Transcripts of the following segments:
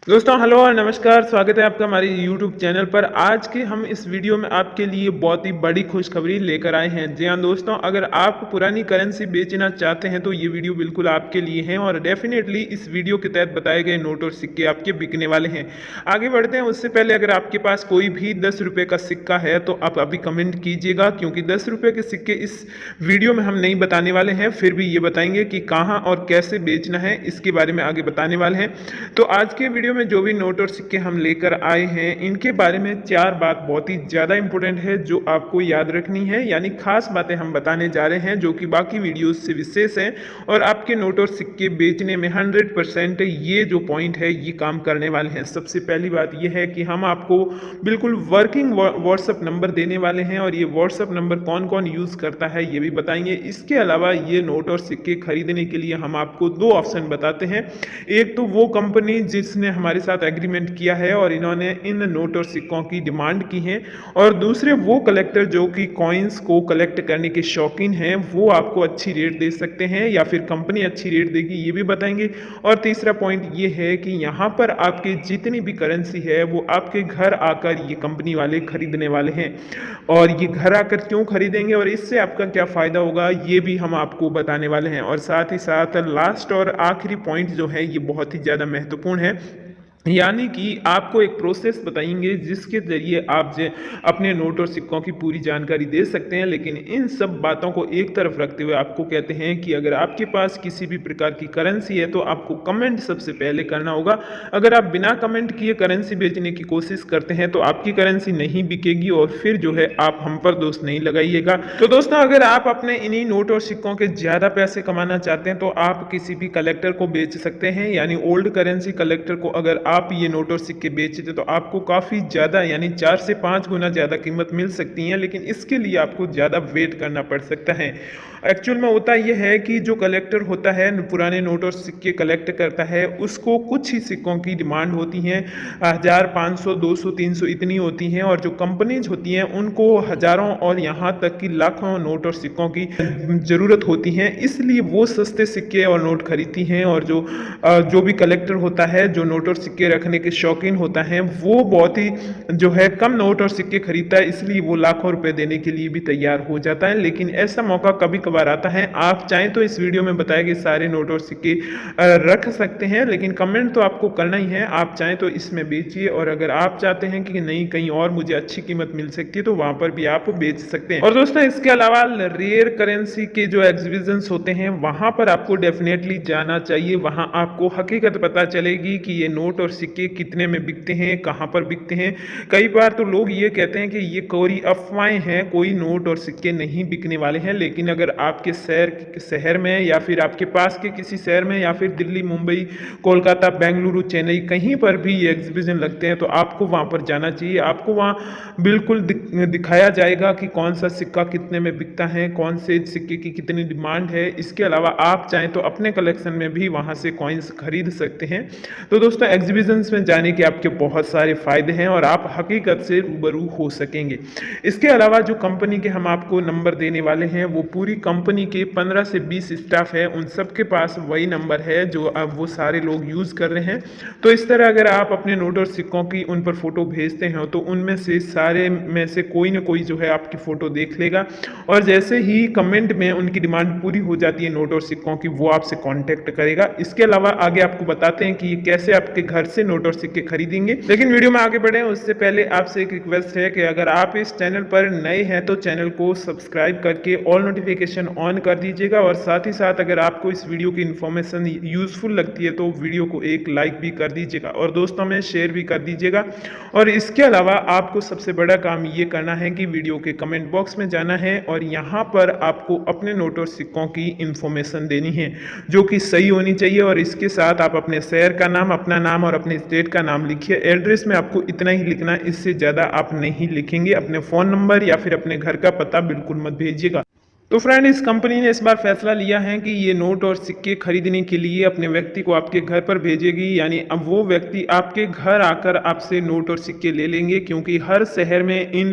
दोस्तों हेलो और नमस्कार, स्वागत है आपका हमारे यूट्यूब चैनल पर। आज के हम इस वीडियो में आपके लिए बहुत ही बड़ी खुशखबरी लेकर आए हैं। जी हाँ दोस्तों, अगर आप पुरानी करेंसी बेचना चाहते हैं तो ये वीडियो बिल्कुल आपके लिए है और डेफिनेटली इस वीडियो के तहत बताए गए नोट और सिक्के आपके बिकने वाले हैं। आगे बढ़ते हैं उससे पहले अगर आपके पास कोई भी 10 रुपये का सिक्का है तो आप अभी कमेंट कीजिएगा, क्योंकि 10 रुपये के सिक्के इस वीडियो में हम नहीं बताने वाले हैं, फिर भी ये बताएंगे कि कहाँ और कैसे बेचना है, इसके बारे में आगे बताने वाले हैं। तो आज के वीडियो में जो भी नोट और सिक्के हम लेकर आए हैं इनके बारे में 4 बात बहुत ही ज़्यादा इंपॉर्टेंट है जो आपको याद रखनी है, यानी खास बातें हम बताने जा रहे हैं जो कि बाकी वीडियोस से विशेष हैं और आपके नोट और सिक्के बेचने में 100% ये जो पॉइंट है ये काम करने वाले हैं। सबसे पहली बात ये है कि हम आपको बिल्कुल वर्किंग व्हाट्सएप नंबर देने वाले हैं और ये व्हाट्सएप नंबर कौन कौन यूज़ करता है ये भी बताएंगे। इसके अलावा ये नोट और सिक्के खरीदने के लिए हम आपको 2 ऑप्शन बताते हैं। एक तो वो कंपनी जिसने हमारे साथ एग्रीमेंट किया है और इन्होंने इन नोट और सिक्कों की डिमांड की है, और दूसरे वो कलेक्टर जो कि कॉइन्स को कलेक्ट करने के शौकीन हैं, वो आपको अच्छी रेट दे सकते हैं या फिर कंपनी अच्छी रेट देगी ये भी बताएंगे। और तीसरा पॉइंट ये है कि यहाँ पर आपकी जितनी भी करेंसी है वो आपके घर आकर ये कंपनी वाले खरीदने वाले हैं, और ये घर आकर क्यों खरीदेंगे और इससे आपका क्या फ़ायदा होगा ये भी हम आपको बताने वाले हैं। और साथ ही साथ लास्ट और आखिरी पॉइंट जो है ये बहुत ही ज़्यादा महत्वपूर्ण है, यानी कि आपको एक प्रोसेस बताएंगे जिसके ज़रिए आप अपने नोट और सिक्कों की पूरी जानकारी दे सकते हैं। लेकिन इन सब बातों को एक तरफ रखते हुए आपको कहते हैं कि अगर आपके पास किसी भी प्रकार की करेंसी है तो आपको कमेंट सबसे पहले करना होगा। अगर आप बिना कमेंट किए करेंसी बेचने की कोशिश करते हैं तो आपकी करेंसी नहीं बिकेगी और फिर जो है आप हम पर दोष नहीं लगाइएगा। तो दोस्तों, अगर आप अपने इन्हीं नोट और सिक्कों के ज़्यादा पैसे कमाना चाहते हैं तो आप किसी भी कलेक्टर को बेच सकते हैं, यानी ओल्ड करेंसी कलेक्टर को अगर आप ये नोट और सिक्के बेचते तो आपको काफ़ी ज़्यादा यानी 4 से 5 गुना ज़्यादा कीमत मिल सकती है, लेकिन इसके लिए आपको ज़्यादा वेट करना पड़ सकता है। एक्चुअल में होता यह है कि जो कलेक्टर होता है पुराने नोट और सिक्के कलेक्ट करता है उसको कुछ ही सिक्कों की डिमांड होती है, 1000, 500, 200, 300 इतनी होती हैं, और जो कंपनीज होती हैं उनको हज़ारों और यहाँ तक कि लाखों नोट और सिक्कों की ज़रूरत होती है, इसलिए वो सस्ते सिक्के और नोट खरीदती हैं। और जो भी कलेक्टर होता है जो नोट और सिक्के रखने के शौकीन होता है वो बहुत ही जो है कम नोट और सिक्के खरीदता है, इसलिए वो लाखों रुपए देने के लिए भी तैयार हो जाता है। लेकिन ऐसा मौका कभी कभार आता है, आप चाहें तो इस वीडियो में बताए गए सारे नोट और सिक्के रख सकते हैं, लेकिन कमेंट तो आपको करना ही है। आप चाहें तो इसमें बेचिए, और अगर आप चाहते हैं कि नहीं कहीं और मुझे अच्छी कीमत मिल सकती है तो वहां पर भी आप बेच सकते हैं। और दोस्तों, इसके अलावा रेयर करेंसी के जो एग्जीबिशंस होते हैं वहां पर आपको डेफिनेटली जाना चाहिए। वहां आपको हकीकत पता चलेगी कि ये नोट और सिक्के कितने में बिकते हैं, कहां पर बिकते हैं। कई बार तो लोग ये कहते हैं कि ये कोई अफवाहें हैं, कोई नोट और सिक्के नहीं बिकने वाले हैं, लेकिन अगर आपके शहर में या फिर आपके पास के किसी शहर में या फिर दिल्ली, मुंबई, कोलकाता, बेंगलुरु, चेन्नई कहीं पर भी ये एग्जीबिशन लगते हैं तो आपको वहां पर जाना चाहिए। आपको वहां बिल्कुल दिखाया जाएगा कि कौन सा सिक्का कितने में बिकता है, कौन से सिक्के की कितनी डिमांड है। इसके अलावा आप चाहें तो अपने कलेक्शन में भी वहां से कॉइन्स खरीद सकते हैं। तो दोस्तों, एग्जीबिशंस में जाने के आपके बहुत सारे फायदे हैं और आप हकीकत से रूबरू हो सकेंगे। इसके अलावा जो कंपनी के हम आपको नंबर देने वाले हैं वो पूरी कंपनी के 15 से 20 स्टाफ है, उन सबके पास वही नंबर है जो अब वो सारे लोग यूज़ कर रहे हैं। तो इस तरह अगर आप अपने नोट और सिक्कों की उन पर फोटो भेजते हैं तो उनमें से सारे में से कोई ना कोई जो है आपकी फ़ोटो देख लेगा, और जैसे ही कमेंट में उनकी डिमांड पूरी हो जाती है नोट और सिक्कों की वो आपसे कांटेक्ट करेगा। इसके अलावा आगे आपको बताते हैं कि कैसे आपके घर से नोट और सिक्के खरीदेंगे, लेकिन वीडियो में आगे बढ़े उससे पहले आपसे एक रिक्वेस्ट है कि अगर आप इस चैनल पर नए हैं तो चैनल को सब्सक्राइब करके ऑल नोटिफिकेशन ऑन कर दीजिएगा, और साथ ही साथ अगर आपको इस वीडियो की इन्फॉर्मेशन यूजफुल लगती है तो वीडियो को एक लाइक भी कर दीजिएगा और दोस्तों में शेयर भी कर दीजिएगा। और इसके अलावा आपको सबसे बड़ा काम ये करना है कि वीडियो के कमेंट बॉक्स में जाना है और यहाँ पर आपको अपने नोट और सिक्कों की इंफॉर्मेशन देनी है जो कि सही होनी चाहिए, और इसके साथ आप अपने शहर का नाम, अपना नाम और अपने स्टेट का नाम लिखिए। एड्रेस में आपको इतना ही लिखना है, इससे ज़्यादा आप नहीं लिखेंगे। अपने फ़ोन नंबर या फिर अपने घर का पता बिल्कुल मत भेजिएगा। तो फ्रेंड, इस कंपनी ने इस बार फैसला लिया है कि ये नोट और सिक्के खरीदने के लिए अपने व्यक्ति को आपके घर पर भेजेगी, यानी अब वो व्यक्ति आपके घर आकर आपसे नोट और सिक्के ले लेंगे, क्योंकि हर शहर में इन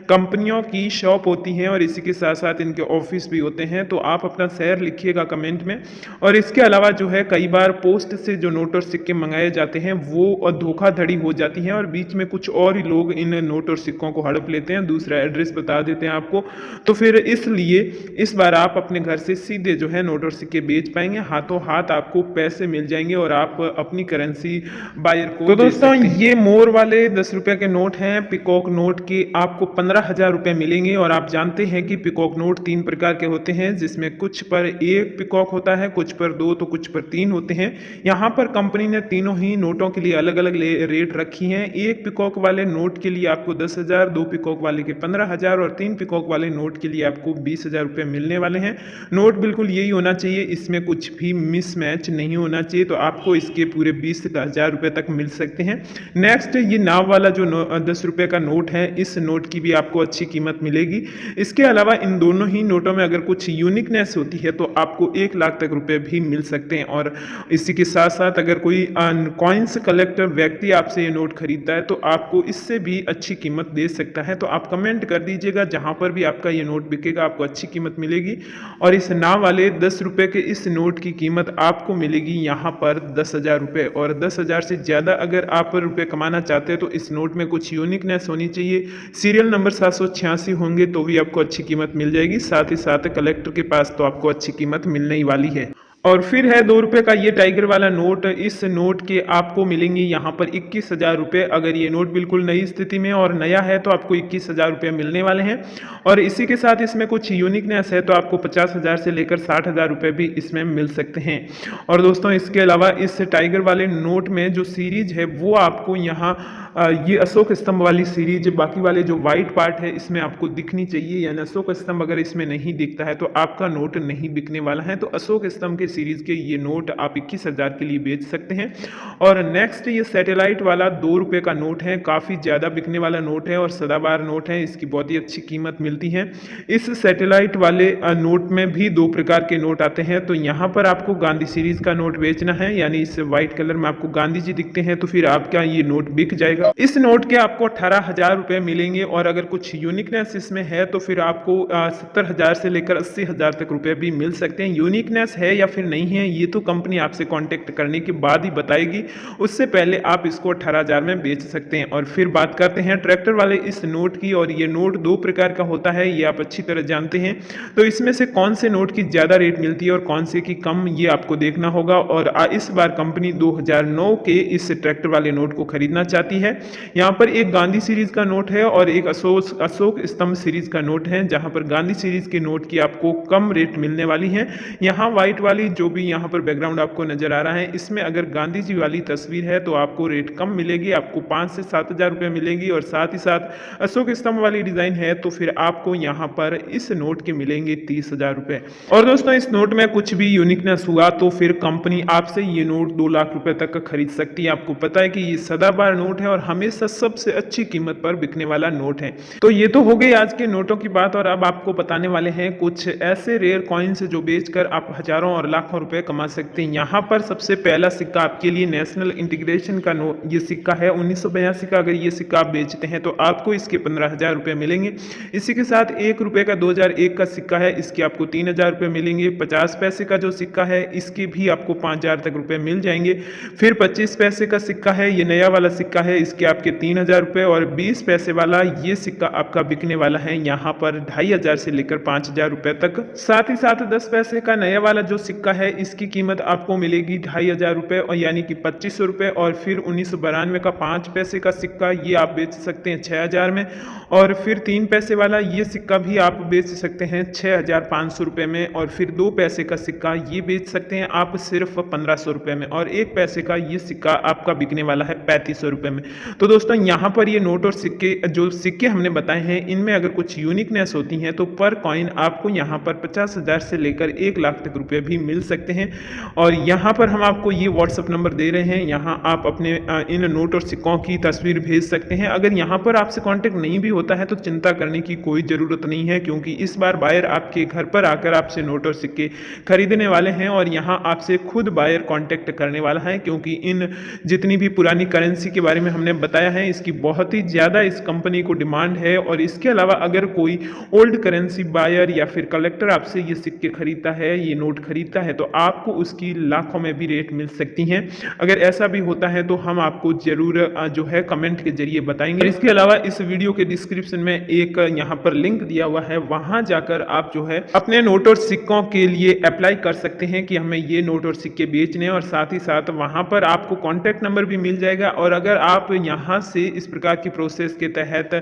कंपनियों की शॉप होती हैं और इसी के साथ साथ इनके ऑफिस भी होते हैं। तो आप अपना शहर लिखिएगा कमेंट में। और इसके अलावा जो है, कई बार पोस्ट से जो नोट और सिक्के मंगाए जाते हैं वो धोखाधड़ी हो जाती है और बीच में कुछ और ही लोग इन नोट और सिक्कों को हड़प लेते हैं, दूसरा एड्रेस बता देते हैं आपको। तो फिर इसलिए इस बार आप अपने घर से सीधे जो है नोट और सिक्के बेच पाएंगे, हाथों हाथ आपको पैसे मिल जाएंगे और आप अपनी करेंसी बायर को तो दोस्तों, ये मोर वाले 10 रुपए के नोट हैं। पिकॉक नोट के आपको 15,000 रुपए मिलेंगे। और आप जानते हैं कि पिकॉक नोट 3 प्रकार के होते हैं, जिसमें कुछ पर एक पिकॉक होता है, कुछ पर 2 तो कुछ पर 3 होते हैं। यहाँ पर कंपनी ने तीनों ही नोटों के लिए अलग अलग रेट रखी हैं। एक पिकॉक वाले नोट के लिए आपको 10,000, 2 पिकॉक वाले के 15,000 और 3 पिकॉक वाले नोट के लिए आपको 20,000 रुपए मिलने वाले हैं। नोट बिल्कुल यही होना चाहिए, इसमें कुछ भी मिसमैच नहीं होना चाहिए। तो आपको इसके पूरे 20,000 रुपए तक मिल सकते हैं। नेक्स्ट, ये नाव वाला जो 10 रुपए का नोट है, इस नोट की भी आपको अच्छी कीमत मिलेगी। इसके अलावा इन दोनों ही नोटों में अगर कुछ यूनिकनेस होती है तो आपको 1 लाख तक रुपए भी मिल सकते हैं। और इसी के साथ साथ अगर कोई कॉइन्स कलेक्टर व्यक्ति आपसे ये नोट खरीदता है तो आपको इससे भी अच्छी कीमत दे सकता है। तो आप कमेंट कर दीजिएगा, जहां पर भी आपका ये नोट बिकेगा आपको अच्छी कीमत मिलेगी। और इस नाव वाले 10 रुपए के इस नोट की कीमत आपको मिलेगी यहाँ पर 10,000 रुपए। और 10,000 से ज़्यादा अगर आप रुपए कमाना चाहते हैं तो इस नोट में कुछ यूनिकनेस होनी चाहिए। सीरियल नंबर 786 होंगे तो भी आपको अच्छी कीमत मिल जाएगी। साथ ही साथ कलेक्टर के पास तो आपको अच्छी कीमत मिलने ही वाली है। और फिर है 2 रुपए का ये टाइगर वाला नोट। इस नोट के आपको मिलेंगे यहाँ पर 21,000 रुपये। अगर ये नोट बिल्कुल नई स्थिति में और नया है तो आपको 21,000 रुपये मिलने वाले हैं। और इसी के साथ इसमें कुछ यूनिकनेस है तो आपको 50,000 से लेकर 60,000 रुपये भी इसमें मिल सकते हैं। और दोस्तों, इसके अलावा इस टाइगर वाले नोट में जो सीरीज है वो आपको यहाँ ये अशोक स्तंभ वाली सीरीज, बाकी वाले जो व्हाइट पार्ट है इसमें आपको दिखनी चाहिए, यानी अशोक स्तंभ अगर इसमें नहीं दिखता है तो आपका नोट नहीं बिकने वाला है। तो अशोक स्तंभ के सीरीज के ये नोट आप 21,000 के लिए बेच सकते हैं। और नेक्स्ट, ये सैटेलाइट वाला 2 रुपए का नोट है, काफ़ी ज़्यादा बिकने वाला नोट है और सदाबहार नोट है, इसकी बहुत ही अच्छी कीमत मिलती है। इस सैटेलाइट वाले नोट में भी 2 प्रकार के नोट आते हैं। तो यहाँ पर आपको गांधी सीरीज का नोट बेचना है, यानी इस व्हाइट कलर में आपको गांधी जी दिखते हैं तो फिर आपका ये नोट बिक जाएगा। इस नोट के आपको 18,000 रुपये मिलेंगे। और अगर कुछ यूनिकनेस इसमें है तो फिर आपको 70,000 से लेकर 80,000 तक रुपये भी मिल सकते हैं। यूनिकनेस है या फिर नहीं है ये तो कंपनी आपसे कांटेक्ट करने के बाद ही बताएगी, उससे पहले आप इसको 18,000 में बेच सकते हैं। और फिर बात करते हैं ट्रैक्टर वाले इस नोट की। और ये नोट 2 प्रकार का होता है, ये आप अच्छी तरह जानते हैं। तो इसमें से कौन से नोट की ज़्यादा रेट मिलती है और कौन से की कम, ये आपको देखना होगा। और इस बार कंपनी 2009 के इस ट्रैक्टर वाले नोट को खरीदना चाहती है। यहाँ पर एक गांधी सीरीज का नोट है और एक अशोक स्तंभ सीरीज का नोट है, जहां पर गांधी सीरीज के नोट की आपको कम रेट मिलने वाली है। यहाँ व्हाइट वाली जो भी यहाँ पर बैकग्राउंड आपको नजर आ रहा है, इसमें अगर गांधी जी वाली तस्वीर है तो आपको रेट कम मिलेगी, आपको 5 से 7,000 रुपये मिलेगी। और साथ ही साथ अशोक स्तंभ वाली डिजाइन है तो फिर आपको यहाँ पर इस नोट के मिलेंगे 30,000 रुपये। और दोस्तों, इस नोट में कुछ भी यूनिकनेस हुआ तो फिर कंपनी आपसे ये नोट 2 लाख रुपए तक का खरीद सकती है। आपको पता है कि ये सदाबहार नोट है और हमेशा सबसे अच्छी कीमत पर बिकने वाला नोट है। तो ये तो हो गई आज के नोटों की बात। और अब आपको बताने वाले हैं कुछ ऐसे रेयर कॉइन्स जो बेचकर आप हजारों और लाखों रुपए कमा सकते हैं। यहाँ पर सबसे पहला सिक्का आपके लिए नेशनल इंटीग्रेशन का ये सिक्का है 1982 का। अगर ये सिक्का आप बेचते हैं तो आपको इसके 15,000 रुपये मिलेंगे। इसी के साथ 1 रुपये का 2001 का सिक्का है, इसके आपको 3,000 रुपये मिलेंगे। 50 पैसे का जो सिक्का है इसके भी आपको 5,000 तक रुपये मिल जाएंगे। फिर 25 पैसे का सिक्का है, ये नया वाला सिक्का है, इसके आपके 3,000 रुपये। और 20 पैसे वाला ये सिक्का आपका बिकने वाला है यहाँ पर 2,500 से लेकर 5,000 रुपये तक। साथ ही साथ 10 पैसे का नया वाला जो सिक्का है इसकी कीमत आपको मिलेगी 2,500 रुपये और यानी कि 2,500 रुपये। और फिर 1992 का 5 पैसे का सिक्का ये आप बेच सकते हैं 6,000 में। और फिर 3 पैसे वाला ये सिक्का भी आप बेच सकते हैं 6,500 रुपये में। और फिर 2 पैसे का सिक्का ये बेच सकते हैं आप सिर्फ 1,500 रुपये में। और 1 पैसे का ये सिक्का आपका बिकने वाला है 3,500 रुपये में। तो दोस्तों यहाँ पर ये नोट और सिक्के हमने बताए हैं, इनमें अगर कुछ यूनिकनेस होती हैं तो पर कॉइन आपको यहाँ पर 50,000 से लेकर 1 लाख तक रुपए भी मिल सकते हैं। और यहाँ पर हम आपको ये व्हाट्सअप नंबर दे रहे हैं, यहाँ आप अपने इन नोट और सिक्कों की तस्वीर भेज सकते हैं। अगर यहाँ पर आपसे कॉन्टैक्ट नहीं भी होता है तो चिंता करने की कोई ज़रूरत नहीं है, क्योंकि इस बार बायर आपके घर पर आकर आपसे नोट और सिक्के खरीदने वाले हैं और यहाँ आपसे खुद बायर कॉन्टैक्ट करने वाला है, क्योंकि इन जितनी भी पुरानी करेंसी के बारे में हमने बताया है इसकी बहुत ही ज़्यादा इस कंपनी को डिमांड है। और इसके अलावा अगर कोई ओल्ड करेंसी बायर या फिर कलेक्टर आपसे ये सिक्के खरीदता है, ये नोट खरीदता है, तो आपको उसकी लाखों में भी रेट मिल सकती हैं। अगर ऐसा भी होता है तो हम आपको ज़रूर जो है कमेंट के जरिए बताएंगे। इसके अलावा इस वीडियो के डिस्क्रिप्शन में एक यहाँ पर लिंक दिया हुआ है, वहाँ जाकर आप जो है अपने नोट और सिक्कों के लिए अप्लाई कर सकते हैं कि हमें ये नोट और सिक्के बेचने हैं, और साथ ही साथ वहाँ पर आपको कॉन्टैक्ट नंबर भी मिल जाएगा। और अगर आप यहाँ से इस प्रकार की प्रोसेस के तहत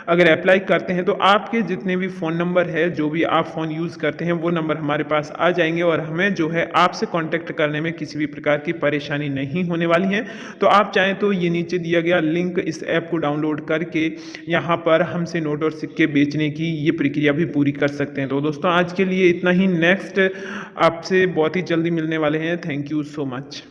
अगर अप्लाई करते हैं तो आपके जितने भी फ़ोन नंबर है, जो भी आप फ़ोन यूज़ करते हैं, वो नंबर हमारे पास आ जाएंगे और हमें जो है आपसे कॉन्टैक्ट करने में किसी भी प्रकार की परेशानी नहीं होने वाली है। तो आप चाहें तो ये नीचे दिया गया लिंक, इस ऐप को डाउनलोड करके यहाँ पर हमसे नोट और सिक्के बेचने की ये प्रक्रिया भी पूरी कर सकते हैं। तो दोस्तों आज के लिए इतना ही, नेक्स्ट आपसे बहुत ही जल्दी मिलने वाले हैं। Thank you so much.